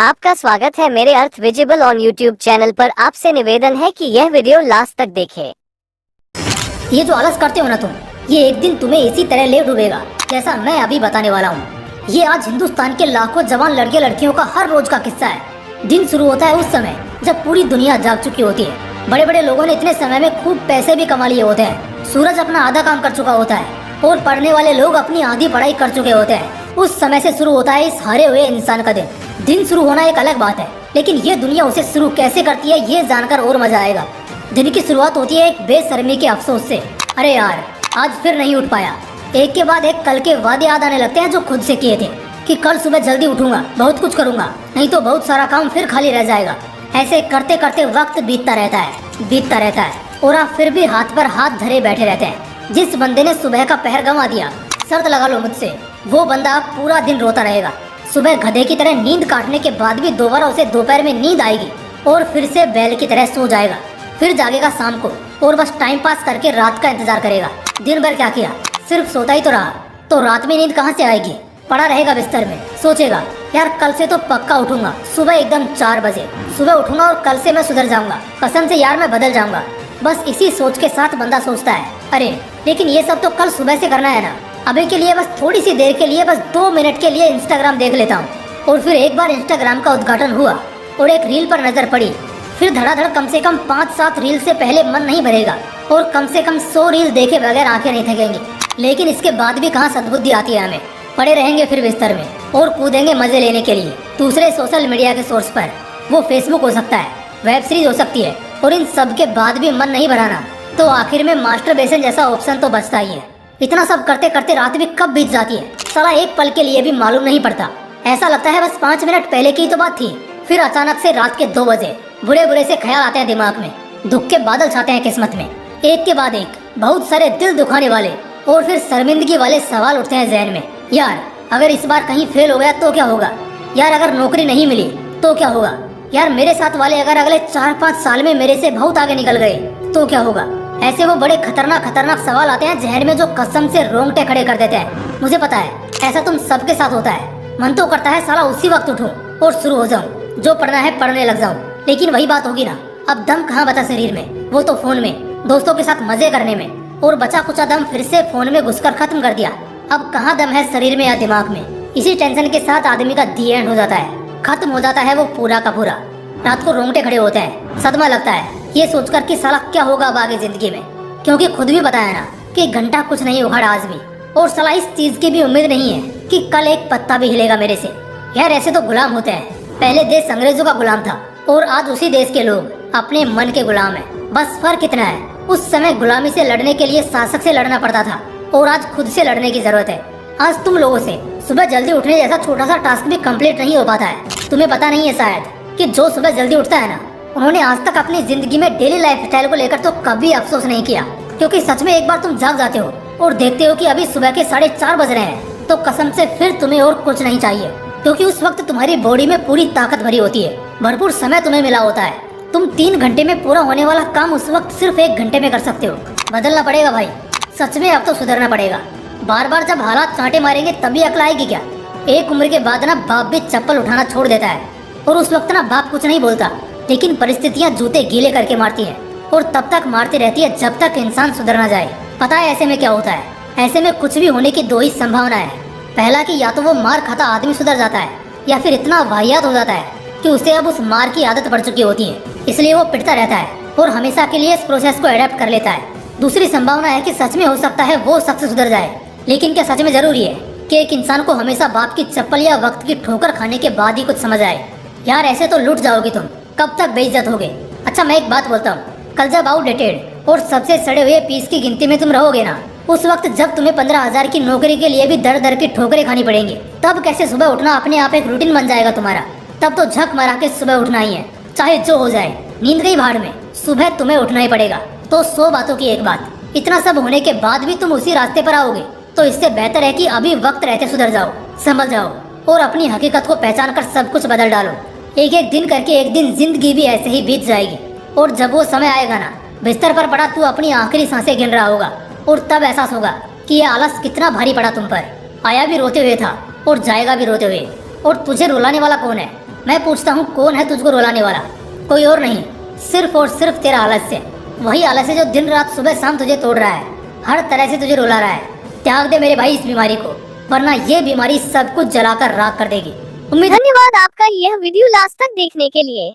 आपका स्वागत है मेरे अर्थ विजिबल ऑन यूट्यूब चैनल पर। आपसे निवेदन है कि यह वीडियो लास्ट तक देखें। ये जो आलस करते हो ना तुम, ये एक दिन तुम्हें इसी तरह ले डूबेगा जैसा मैं अभी बताने वाला हूँ। ये आज हिंदुस्तान के लाखों जवान लड़के लड़कियों का हर रोज का किस्सा है। दिन शुरू होता है उस समय जब पूरी दुनिया जाग चुकी होती है। बड़े बड़े लोगों ने इतने समय में खूब पैसे भी कमा लिए होते हैं। सूरज अपना आधा काम कर चुका होता है और पढ़ने वाले लोग अपनी आधी पढ़ाई कर चुके होते हैं। उस समय से शुरू होता है इस हारे हुए इंसान का दिन। दिन शुरू होना एक अलग बात है, लेकिन ये दुनिया उसे शुरू कैसे करती है ये जानकर और मजा आएगा। दिन की शुरुआत होती है एक बेशर्मी के अफसोस से। अरे यार, आज फिर नहीं उठ पाया। एक के बाद एक कल के वादे याद आने लगते हैं जो खुद से किए थे कि कल सुबह जल्दी उठूंगा, बहुत कुछ करूंगा, नहीं तो बहुत सारा काम फिर खाली रह जाएगा। ऐसे करते करते वक्त बीतता रहता है और आप फिर भी हाथ पर हाथ धरे बैठे रहते हैं। जिस बंदे ने सुबह का पहर गंवा दिया, शर्त लगा लो मुझसे, वो बंदा अब पूरा दिन रोता रहेगा। सुबह गधे की तरह नींद काटने के बाद भी दोबारा उसे दोपहर में नींद आएगी और फिर से बैल की तरह सो जाएगा। फिर जागेगा शाम को और बस टाइम पास करके रात का इंतजार करेगा। दिन भर क्या किया, सिर्फ सोता ही तो रहा, तो रात में नींद कहाँ से आएगी। पड़ा रहेगा बिस्तर में, सोचेगा यार कल से तो पक्का उठूंगा, सुबह एकदम 4 बजे सुबह उठूंगा और कल से मैं सुधर जाऊंगा, कसम से यार मैं बदल जाऊंगा। बस इसी सोच के साथ बंदा सोचता है, अरे लेकिन ये सब तो कल सुबह से करना है ना। अभी के लिए बस थोड़ी सी देर के लिए, बस 2 मिनट के लिए इंस्टाग्राम देख लेता हूँ। और फिर एक बार इंस्टाग्राम का उद्घाटन हुआ और एक रील पर नजर पड़ी। फिर धड़ाधड़ कम से कम 5-7 रील से पहले मन नहीं भरेगा और कम से कम 100 रील देखे बगैर आंखें नहीं थकेंगी। लेकिन इसके बाद भी कहाँ सद्बुद्धि आती है हमें। पड़े रहेंगे फिर बिस्तर में और कूदेंगे मजे लेने के लिए दूसरे सोशल मीडिया के सोर्स पर। वो फेसबुक हो सकता है, वेब सीरीज हो सकती है, और इन सब के बाद भी मन नहीं भराना तो आखिर में मास्टरबेशन जैसा ऑप्शन तो बचता ही है। इतना सब करते करते रात भी कब बीत जाती है साला एक पल के लिए भी मालूम नहीं पड़ता। ऐसा लगता है बस 5 मिनट पहले की तो बात थी। फिर अचानक से रात के 2 बजे बुरे बुरे से ख्याल आते हैं दिमाग में, दुख के बादल छाते हैं किस्मत में। एक के बाद एक बहुत सारे दिल दुखाने वाले और फिर शर्मिंदगी वाले सवाल उठते हैं जहन में। यार अगर इस बार कहीं फेल हो गया तो क्या होगा, यार अगर नौकरी नहीं मिली तो क्या होगा, यार मेरे साथ वाले अगर अगले 4-5 साल में मेरे से बहुत आगे निकल गए तो क्या होगा। ऐसे वो बड़े खतरनाक सवाल आते हैं जहन में जो कसम से रोंगटे खड़े कर देते हैं। मुझे पता है ऐसा तुम सबके साथ होता है। मन तो करता है साला उसी वक्त उठूं और शुरू हो जाऊं, जो पढ़ना है पढ़ने लग जाऊं, लेकिन वही बात होगी ना, अब दम कहाँ बचा शरीर में, वो तो फोन में, दोस्तों के साथ मजे करने में, और बचा कुचा दम फिर से फोन में घुसकर खत्म कर दिया। अब कहाँ दम है शरीर में या दिमाग में। इसी टेंशन के साथ आदमी का दी एंड हो जाता है, खत्म हो जाता है वो पूरा का पूरा। रात को रोंगटे खड़े होते हैं, सदमा लगता है ये सोचकर कि साला क्या होगा अब आगे जिंदगी में, क्योंकि खुद भी पता है ना कि घंटा कुछ नहीं उखाड़ा आज भी, और साला इस चीज की भी उम्मीद नहीं है कि कल एक पत्ता भी हिलेगा मेरे से। यार ऐसे तो गुलाम होते हैं। पहले देश अंग्रेजों का गुलाम था और आज उसी देश के लोग अपने मन के गुलाम हैं। बस फर्क इतना है, उस समय गुलामी से लड़ने के लिए शासक से लड़ना पड़ता था और आज खुद से लड़ने की जरूरत है। आज तुम लोगों से सुबह जल्दी उठने जैसा छोटा सा टास्क भी कंप्लीट नहीं हो पाता है। तुम्हें पता नहीं है शायद कि जो सुबह जल्दी उठता है ना, उन्होंने आज तक अपनी जिंदगी में डेली लाइफ स्टाइल को लेकर तो कभी अफसोस नहीं किया। क्योंकि सच में एक बार तुम जाग जाते हो और देखते हो कि अभी सुबह के 4:30 बज रहे हैं, तो कसम से फिर तुम्हें और कुछ नहीं चाहिए, क्योंकि उस वक्त तुम्हारी बॉडी में पूरी ताकत भरी होती है, भरपूर समय तुम्हें मिला होता है। तुम 3 घंटे में पूरा होने वाला काम उस वक्त सिर्फ 1 घंटे में कर सकते हो। बदलना पड़ेगा भाई, सच में अब तो सुधरना पड़ेगा। बार बार जब हालात चांटे मारेंगे तभी अकल आएगी क्या। एक उम्र के बाद ना बाप भी चप्पल उठाना छोड़ देता है और उस वक्त ना बाप कुछ नहीं बोलता, लेकिन परिस्थितियां जूते गीले करके मारती हैं और तब तक मारती रहती है जब तक इंसान सुधर ना जाए। पता है ऐसे में क्या होता है, ऐसे में कुछ भी होने की 2 ही संभावना है। पहला कि या तो वो मार खाता आदमी सुधर जाता है, या फिर इतना वाहियात हो जाता है कि उसे अब उस मार की आदत पड़ चुकी होती है, इसलिए वो पिटता रहता है और हमेशा के लिए इस प्रोसेस को अडेप्ट कर लेता है। दूसरी संभावना है कि सच में हो सकता है वो शख्स सुधर जाए, लेकिन क्या सच में जरूरी है कि एक इंसान को हमेशा बाप की चप्पल या वक्त की ठोकर खाने के बाद ही कुछ समझ आए। यार ऐसे तो लूट जाओगे तुम, कब तक बेइज्जत होगे। अच्छा मैं एक बात बोलता हूँ, कल जब आउटडेटेड और सबसे सड़े हुए पीस की गिनती में तुम रहोगे ना, उस वक्त जब तुम्हें 15,000 की नौकरी के लिए भी दर दर की ठोकरें खानी पड़ेंगी, तब कैसे सुबह उठना अपने आप एक रूटीन बन जाएगा तुम्हारा। तब तो झक मारा के सुबह उठना ही है, चाहे जो हो जाए। नींद गई भाड़ में, सुबह तुम्हें उठना ही पड़ेगा। तो 100 बातों की एक बात, इतना सब होने के बाद भी तुम उसी रास्ते पर आओगे, तो इससे बेहतर है कि अभी वक्त रहते सुधर जाओ, संभल जाओ और अपनी हकीकत को पहचान कर सब कुछ बदल डालो। एक एक दिन करके एक दिन जिंदगी भी ऐसे ही बीत जाएगी, और जब वो समय आएगा ना, बिस्तर पर पड़ा तू अपनी आखिरी सांसें गिन रहा होगा और तब एहसास होगा कि ये आलस कितना भारी पड़ा तुम पर। आया भी रोते हुए था और जाएगा भी रोते हुए, और तुझे रुलाने वाला कौन है? मैं पूछता हूँ कौन है तुझको रुलाने वाला? कोई और नहीं, सिर्फ और सिर्फ तेरा आलस्य। वही आलस्य जो दिन रात सुबह शाम तुझे तोड़ रहा है, हर तरह से तुझे रुला रहा है। त्याग दे मेरे भाई इस बीमारी को, वरना ये बीमारी सब कुछ जलाकर राख कर देगी। उम्मीद धन्यवाद आपका यह वीडियो लास्ट तक देखने के लिए।